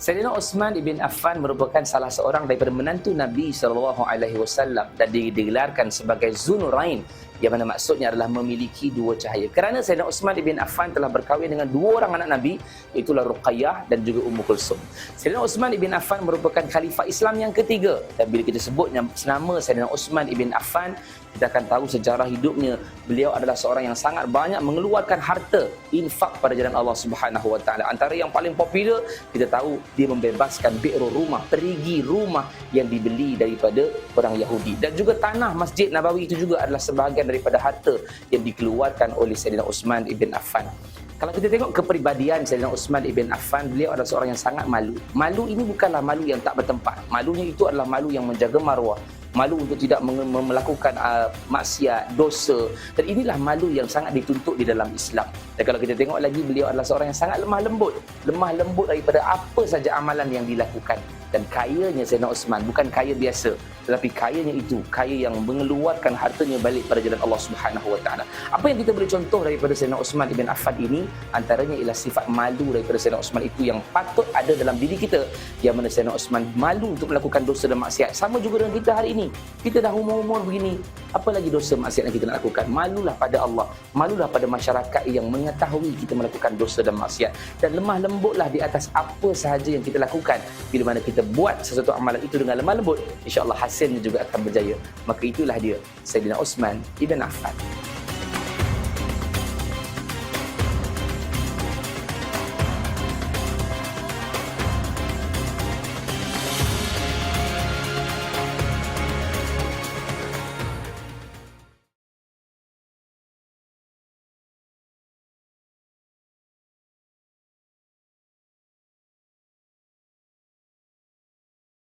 Sayyidina Uthman ibn Affan merupakan salah seorang daripada menantu Nabi SAW dan digelarkan sebagai Zunurain, yang mana maksudnya adalah memiliki dua cahaya. Kerana Sayyidina Uthman ibn Affan telah berkahwin dengan dua orang anak Nabi, itulah Ruqayyah dan juga Ummu Kulsum. Sayyidina Uthman ibn Affan merupakan khalifah Islam yang ketiga, dan bila kita sebut nama Sayyidina Uthman ibn Affan, kita akan tahu sejarah hidupnya. Beliau adalah seorang yang sangat banyak mengeluarkan harta infak pada jalan Allah Subhanahu wa taala. Antara yang paling popular, kita tahu dia membebaskan bi'ru rumah, perigi rumah yang dibeli daripada orang Yahudi, dan juga tanah Masjid Nabawi itu juga adalah sebahagian daripada harta yang dikeluarkan oleh Sayyidina Uthman ibn Affan. Kalau kita tengok kepribadian Sayyidina Uthman ibn Affan, beliau adalah seorang yang sangat malu. Malu ini bukanlah malu yang tak bertempat. Malunya itu adalah malu yang menjaga maruah. Malu untuk tidak melakukan maksiat, dosa. Dan inilah malu yang sangat dituntut di dalam Islam. Dan kalau kita tengok lagi, beliau adalah seorang yang sangat lemah lembut. Lemah lembut daripada apa saja amalan yang dilakukan. Dan kayanya Sayyidina Uthman bukan kaya biasa, tetapi kayanya itu kaya yang mengeluarkan hartanya balik pada jalan Allah Subhanahu wa taala. Apa yang kita boleh contoh daripada Sayyidina Uthman ibn Affan ini, antaranya ialah sifat malu daripada Sayyidina Uthman itu yang patut ada dalam diri kita, yang mana Sayyidina Uthman malu untuk melakukan dosa dan maksiat. Sama juga dengan kita hari ini. Kita dah umur-umur begini, apa lagi dosa maksiat yang kita nak lakukan? Malulah pada Allah, malulah pada masyarakat yang mengetahui kita melakukan dosa dan maksiat, dan lemah lembutlah di atas apa sahaja yang kita lakukan. Bila mana kita buat sesuatu amalan itu dengan lemah lembut, insya-Allah hasilnya juga akan berjaya. Maka itulah dia Sayyidina Uthman ibn Affan.